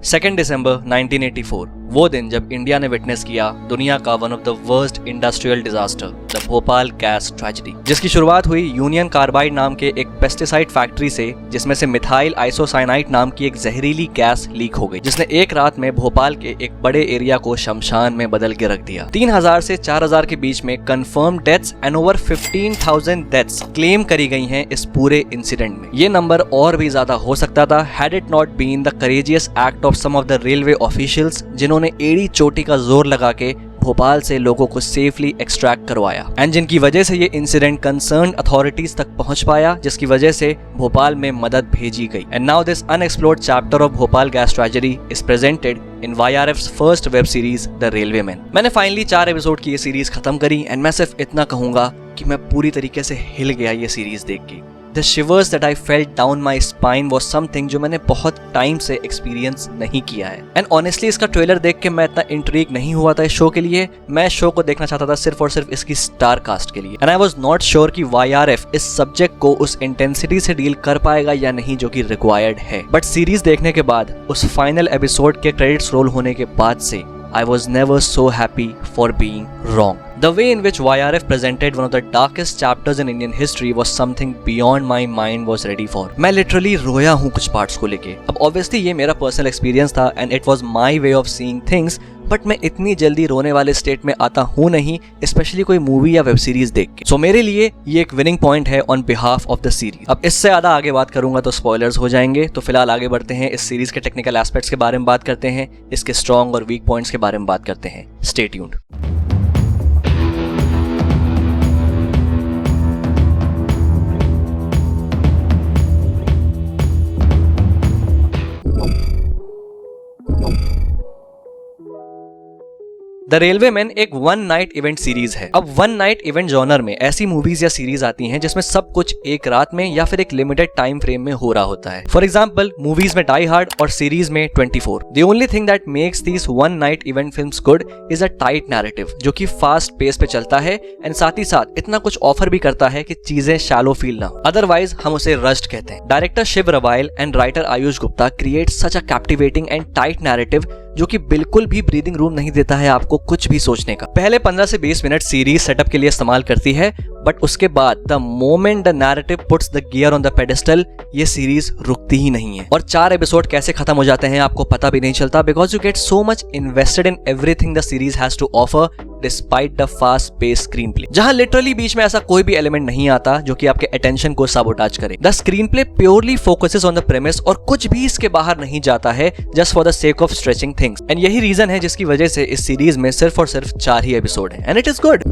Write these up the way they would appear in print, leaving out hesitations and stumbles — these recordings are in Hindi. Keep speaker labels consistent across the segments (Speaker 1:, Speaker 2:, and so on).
Speaker 1: 2 दिसंबर 1984, वो दिन जब इंडिया ने विटनेस किया दुनिया का one of the worst industrial disaster, the Bhopal gas tragedy, जिसकी शुरुआत हुई यूनियन कार्बाइड नाम के एक पेस्टिसाइड फैक्ट्री से, जिसमें से मिथाइल आइसोसाइनाइड नाम की एक जहरीली गैस लीक हो गई, जिसने एक रात में भोपाल के एक बड़े एरिया को शमशान में बदल के रख दिया। 3000 से 4000 के बीच में confirm deaths and over 15,000 deaths claim करी गई हैं इस पूरे इंसिडेंट में। ये नंबर और भी ज्यादा हो सकता था had it not been the courageous act of some of the railway officials, जिन्होंने एड़ी चोटी का जोर लगा के भोपाल से लोगों को सेफली एक्सट्रैक्ट करवाया, एंड जिनकी वजह से ये इंसिडेंट कंसर्न अथॉरिटीज तक पहुंच पाया, जिसकी वजह से भोपाल में मदद भेजी गई। And now this unexplored chapter of Bhopal gas tragedy is presented in YRF's first web series the railwaymen. मैंने फाइनली 4 एपिसोड की ये सीरीज खत्म करी, एंड मैं सिर्फ इतना कहूंगा कि मैं पूरी तरीके से हिल गया ये सीरीज देख के। The shivers that I felt down my spine was something जो मैंने बहुत टाइम से एक्सपीरियंस नहीं किया है। एंड ऑनेस्टली इसका ट्रेलर देख के मैं इतना इंट्रीग नहीं हुआ था इस शो के लिए। मैं शो को देखना चाहता था सिर्फ और सिर्फ इसकी स्टार कास्ट के लिए। And I was not sure कि YRF इस सब्जेक्ट को उस इंटेंसिटी से डील कर पाएगा या नहीं जो कि रिक्वायर्ड है। बट सीरीज देखने के बाद, उस फाइनल एपिसोड के क्रेडिट्स रोल होने के बाद से, I was never so happy for being wrong. The way in which YRF presented one of the darkest chapters in Indian history was something beyond my mind was ready for. मैं literally रोया हूँ कुछ पार्ट्स को लेके। अब obviously ये मेरा पर्सनल एक्सपीरियंस था and it was my way of seeing things, but मैं इतनी जल्दी रोने वाले स्टेट में आता हूँ नहीं, स्पेशली कोई मूवी या वेब सीरीज देख के। सो मेरे लिए ये एक विनिंग पॉइंट है on behalf of the series. अब इससे ज्यादा आगे बात करूंगा तो स्पॉयलर्स हो जाएंगे, तो फिलहाल आगे बढ़ते हैं, इस सीरीज के टेक्निकल एस्पेक्ट्स के बारे में बात करते हैं, इसके स्ट्रॉन्ग और वीक पॉइंट्स के बारे में बात करते हैं। Stay tuned. द रेलवेमैन एक वन नाइट इवेंट सीरीज है। अब वन नाइट इवेंट जॉनर में ऐसी मूवीज या सीरीज आती हैं जिसमें सब कुछ एक रात में या फिर एक लिमिटेड टाइम फ्रेम में हो रहा होता है। फॉर एग्जांपल, मूवीज में डाई हार्ड और सीरीज में 24। The only thing that makes these one night event films good is a tight narrative, जो कि फास्ट पेस पे चलता है एंड साथ ही साथ इतना कुछ ऑफर भी करता है कि चीजें शैलो फील ना हो, अदरवाइज हम उसे रश्ड कहते हैं। Director Shiv Rawail and writer Ayush Gupta create such a captivating and tight narrative जो कि बिल्कुल भी ब्रीदिंग रूम नहीं देता है आपको कुछ भी सोचने का। पहले 15 से 20 मिनट सीरीज सेटअप के लिए इस्तेमाल करती है, बट उसके बाद the moment the narrative puts the gear on the pedestal, ये सीरीज रुकती ही नहीं है। और 4 एपिसोड कैसे खत्म हो जाते हैं आपको पता भी नहीं चलता, because you get so much invested in everything the series has to offer despite the fast pace screenplay, जहां लिटरली बीच में ऐसा कोई भी एलिमेंट नहीं आता जो कि आपके अटेंशन को साबोटाज करे। The screen play purely focuses on the premise और कुछ भी इसके बाहर नहीं जाता है, just for the sake of stretching things. And यही रीजन है जिसकी वजह से इस सीरीज में सिर्फ और सिर्फ 4 ही एपिसोड हैं, and it is good.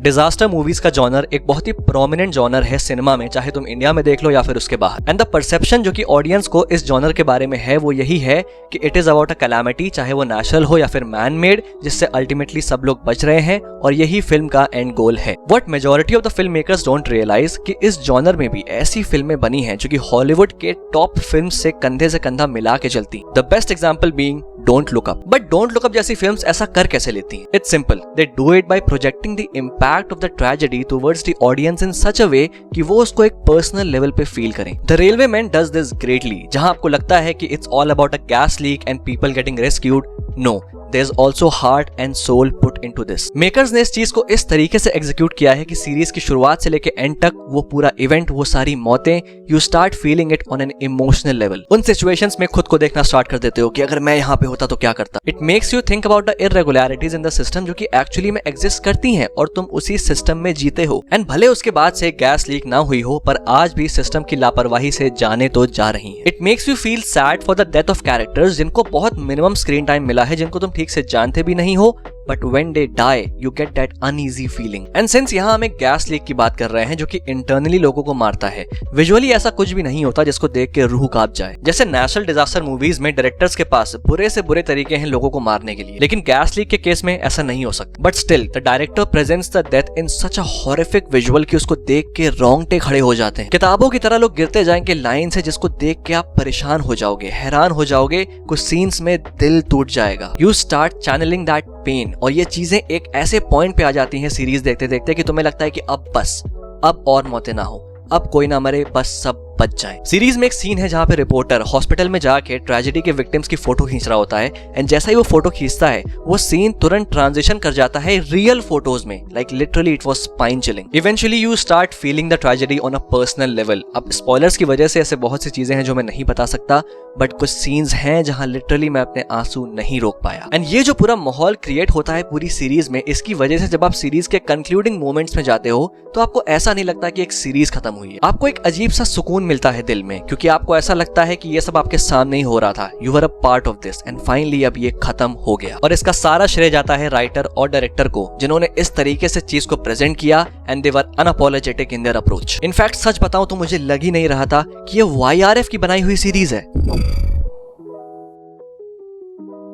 Speaker 1: Disaster movies का जॉनर एक बहुत ही प्रोमिनेंट जॉनर है सिनेमा में, चाहे तुम इंडिया में देख लो या फिर उसके बाहर। एंड द परसेप्शन जो कि ऑडियंस को इस जॉनर के बारे में है वो यही है कि it is about a calamity, चाहे वो नेचुरल हो या फिर मैन मेड, जिससे अल्टीमेटली सब लोग बच रहे हैं, और यही फिल्म का एंड गोल है। What majority of the filmmakers don't realise कि इस जॉनर में भी ऐसी फिल्में बनी हैं जो कि हॉलीवुड के टॉप फिल्म से कंधे से कंधा मिला के चलती। The best example being don't look up. But don't look up जैसी फिल्म्स ऐसा कर कैसे लेती हैं? It's simple, they do it by projecting the impact of the tragedy towards the audience in such a way कि वो उसको एक पर्सनल लेवल पे फील करें। The Railway Men does this greatly, जहां आपको लगता है कि it's all about a gas leak and people getting rescued. No, there's also heart and soul put into this. Makers ने इस चीज को इस तरीके से एग्जीक्यूट किया है कि सीरीज की शुरुआत से लेके एंड तक वो पूरा इवेंट, वो सारी मौतें, you start feeling it on an emotional level. उन सिचुएशंस में खुद को देखना स्टार्ट कर देते हो कि अगर मैं यहाँ पे होता तो क्या करता। It makes you think about the irregularities in the system जो कि एक्चुअली में एग्जिस्ट करती हैं और तुम उसी सिस्टम में जीते हो। एंड भले उसके बाद से गैस लीक ना हुई हो, पर आज भी सिस्टम की लापरवाही से जाने तो जा रही है। It makes you feel sad for the death of characters जिनको बहुत मिनिमम स्क्रीन टाइम मिला है, जिनको तुम ठीक से जानते भी नहीं हो, but when they die you get that uneasy feeling. And since यहाँ हम एक गैस लीक की बात कर रहे हैं जो कि इंटरनली लोगों को मारता है, विजुअली ऐसा कुछ भी नहीं होता जिसको देख के रूह कांप जाए। जैसे नेचुरल डिजास्टर मूवीज में डायरेक्टर्स के पास बुरे से बुरे तरीके हैं लोगों को मारने के लिए, लेकिन गैस लीक के केस में ऐसा नहीं हो सकता। But still the director presents the death in such a horrific visual कि उसको देख के रोंगटे खड़े हो जाते हैं। किताबों की तरह लोग गिरते जाएंगे लाइन से, जिसको देख के आप परेशान हो जाओगे, हैरान हो जाओगे, कुछ सीन्स में दिल टूट जाएगा। You start channelling that pain, और ये चीजें एक ऐसे पॉइंट पे आ जाती हैं सीरीज देखते देखते कि तुम्हें लगता है कि अब बस, अब और मौतें ना हो, अब कोई ना मरे, बस सब बच जाएं। सीरीज में एक सीन है जहाँ पे रिपोर्टर हॉस्पिटल में जाके ट्रेजेडी के विक्टिम्स की फोटो खींच रहा होता है एंड जैसा ही वो फोटो खींचता है वो सीन तुरंत ट्रांजिशन कर जाता है रियल फोटोज में। Like literally it was spine chilling. Eventually you start feeling the tragedy on a personal level. अब स्पॉयलर्स की वजह से ऐसे बहुत सी चीजें हैं जो मैं नहीं बता सकता, बट कुछ सीन्स हैं जहां लिटरली मैं अपने आंसू नहीं रोक पाया। एंड ये जो पूरा माहौल क्रिएट होता है पूरी सीरीज में, इसकी वजह से जब आप सीरीज के कंक्लूडिंग मोमेंट्स में जाते हो तो आपको ऐसा नहीं लगता कि एक सीरीज खत्म हुई है। आपको एक अजीब सा सुकून मिलता है दिल में, क्योंकि आपको ऐसा लगता है कि ये सब आपके सामने ही हो रहा था। You were a part of this and finally अब ये खत्म हो गया। और इसका सारा श्रेय जाता है राइटर और डायरेक्टर को, जिन्होंने इस तरीके से चीज को प्रेजेंट किया and they were unapologetic in their approach. In fact सच बताऊं तो मुझे लग ही नहीं रहा था कि ये YRF की बनाई हुई सीरीज है।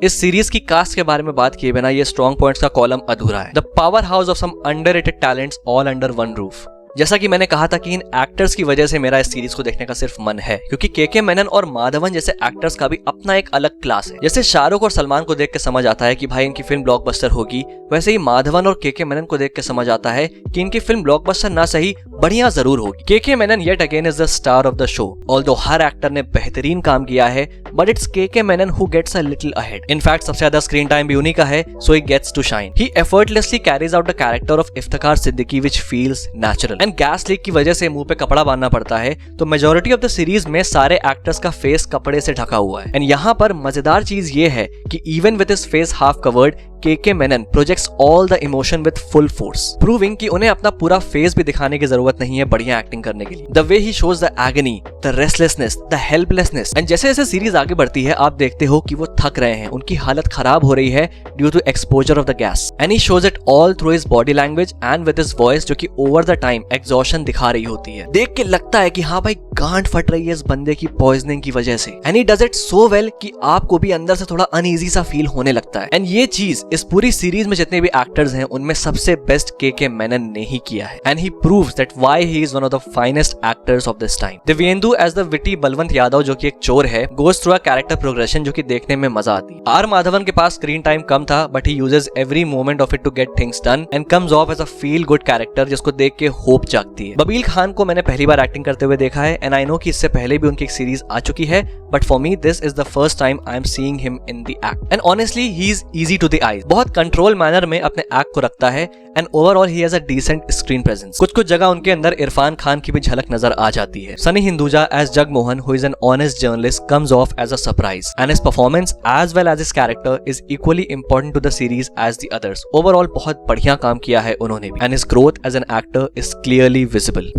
Speaker 1: इस सीरीज की कास्ट के बारे में बात किए बिना ये स्ट्रॉन्ग पॉइंट्स का कॉलम अधूरा है। The powerhouse of some underrated talents all under one roof. जैसा कि मैंने कहा था कि इन एक्टर्स की वजह से मेरा इस सीरीज को देखने का सिर्फ मन है, क्योंकि के मेनन और माधवन जैसे एक्टर्स का भी अपना एक अलग क्लास है। जैसे शाहरुख और सलमान को देख के समझ आता है कि भाई इनकी फिल्म ब्लॉकबस्टर होगी, वैसे ही माधवन और के मेनन को देख के समझ आता है कि इनकी फिल्म ब्लॉकबस्टर ना सही बढ़िया जरूर होगी। K Menon yet again is the star of the show. Although हर एक्टर ने बेहतरीन काम किया है, but it's K Menon who gets a little ahead. In fact सबसे ज्यादा स्क्रीन टाइम भी उन्हीं का है, so he gets to shine. He effortlessly carries out the character of Iftikhar Siddiqui which feels natural. And gas leak की वजह से मुंह पे कपड़ा बांधना पड़ता है, तो मेजॉरिटी ऑफ द सीरीज में सारे एक्टर्स का फेस कपड़े से ढका हुआ है। एंड यहाँ पर मजेदार चीज ये है कि even with his face half covered, K Menon projects all the emotion with full force, proving कि उन्हें अपना पूरा फेस भी दिखाने की जरूरत नहीं है बढ़िया एक्टिंग करने के लिए। The way he shows the agony, the restlessness, the helplessness. And जैसे जैसे सीरीज आगे बढ़ती है आप देखते हो कि वो थक रहे हैं, उनकी हालत खराब हो रही है due to exposure of the gas. And he shows it all through his body language and with his voice, जो कि ओवर द टाइम एग्जॉशन दिखा रही होती है। देख के लगता है कि हाँ भाई गांठ फट रही है इस बंदे की पॉइजनिंग की वजह से। And he does it so well कि आपको भी अंदर से थोड़ा अनईजी सा फील होने लगता है। एंड ये चीज इस पूरी सीरीज में जितने भी एक्टर्स हैं उनमें सबसे बेस्ट के मेनन ने ही किया है। And he proves that why he is one of the finest actors of this time. Divyendu as the witty Balwant Yadav, जो कि एक चोर है, goes through a character progression जो कि देखने में मजा आती है। आर माधवन के पास स्क्रीन टाइम कम था, but he uses every moment of it to get things done and comes off as a feel good character जिसको देख के होप जागती है। बबील खान को मैंने पहली बार एक्टिंग करते हुए देखा है एंड आई नो कि इससे पहले भी उनकी एक सीरीज आ चुकी है, but for me this is the first time I am seeing him in the act. And honestly he is easy to the eyes, बहुत कंट्रोल मैनर में अपने एक्ट को रखता है and overall he has a decent screen presence. कुछ जगह उनके अंदर इरफान खान की भी झलक नजर आ जाती है। Sunny Hinduja as Jagmohan, who is an honest journalist, comes off as a surprise and his performance as well as his character is equally important to the series as the others. Overall बहुत बढ़िया काम किया है उन्होंने भी and his growth as an actor is clearly visible.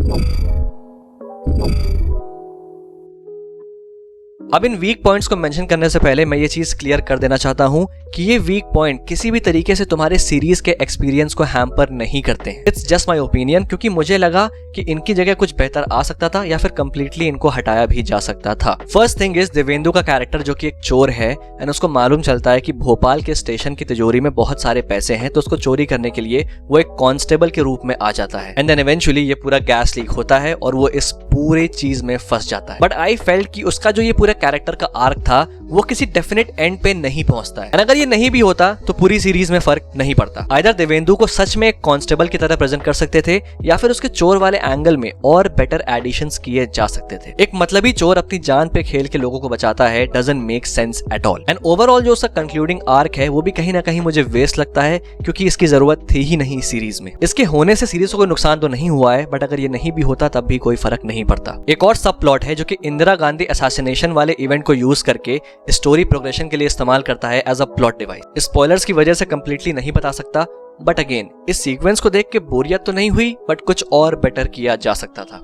Speaker 1: अब इन वीक पॉइंट्स को मेंशन करने से पहले मैं ये चीज क्लियर कर देना चाहता हूं कि ये वीक पॉइंट किसी भी तरीके से तुम्हारे सीरीज के एक्सपीरियंस को हैम्पर नहीं करते हैं। इट्स जस्ट माय ओपिनियन, क्योंकि मुझे लगा कि इनकी जगह कुछ बेहतर आ सकता था या फिर कंप्लीटली इनको हटाया भी जा सकता था। फर्स्ट थिंग इज दिव्येंदु का कैरेक्टर जो कि एक चोर है एंड उसको मालूम चलता है कि भोपाल के स्टेशन की तिजोरी में बहुत सारे पैसे हैं, तो उसको चोरी करने के लिए वो एक कांस्टेबल के रूप में आ जाता है। एंड देन इवेंचुअली ये पूरा गैस लीक होता है और वो इस पूरे चीज में फंस जाता है। बट आई फेल्ट कि उसका जो ये पूरा कैरेक्टर का आर्क था वो किसी डेफिनेट एंड पे नहीं पहुंचता है। एंड अगर ये नहीं भी होता तो पूरी सीरीज में फर्क नहीं पड़ता। आइदर देवेंदु को सच में एक कांस्टेबल की तरह प्रेजेंट कर सकते थे या फिर उसके चोर वाले एंगल में और बेटर एडिशंस किए जा सकते थे। एक मतलबी चोर अपनी जान पे खेल के लोगों को बचाता है doesn't make sense at all. And overall जो उसका कंक्लूडिंग आर्क है वो भी कहीं ना कहीं मुझे वेस्ट लगता है, क्योंकि इसकी जरूरत थी ही नहीं सीरीज में। इसके होने से सीरीज को कोई नुकसान तो नहीं हुआ है, बट अगर ये नहीं भी होता तब भी कोई फर्क नहीं पड़ता। एक और सब प्लॉट है जो कि इंदिरा गांधी असैसिनेशन वाले इवेंट को यूज करके स्टोरी प्रोग्रेशन के लिए इस्तेमाल करता है as a plot device. Spoilers की वजह से कंप्लीटली नहीं बता सकता, बट अगेन इस सीक्वेंस को देख के बोरियत तो नहीं हुई, बट कुछ और बेटर किया जा सकता था।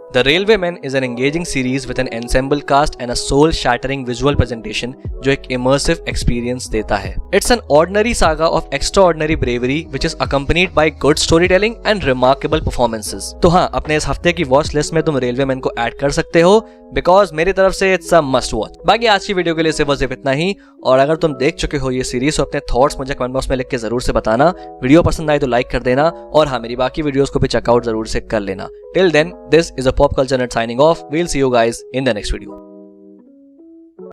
Speaker 1: The Railwaymen is an engaging series with an ensemble cast and a soul-shattering visual presentation जो एक immersive experience देता है। It's an ordinary saga of extraordinary bravery which is accompanied by good storytelling and remarkable performances। तो हाँ, अपने इस हफ्ते की वॉच लिस्ट में तुम Railwaymen को ऐड कर सकते हो, बिकॉज मेरी तरफ से इट्स अ मस्ट वॉच। बाकी आज की वीडियो के लिए सिर्फ इतना ही, और अगर तुम देख चुके हो ये सीरीज तो अपने थॉट्स मुझे कमेंट बॉक्स में लिख के जरूर से बताना। वीडियो पसंद आए तो लाइक कर देना, और हाँ, मेरी बाकी वीडियोस को भी चेकआउट जरूर से कर लेना। Till then, this is a pop culture net signing off. We'll see you guys in the next video.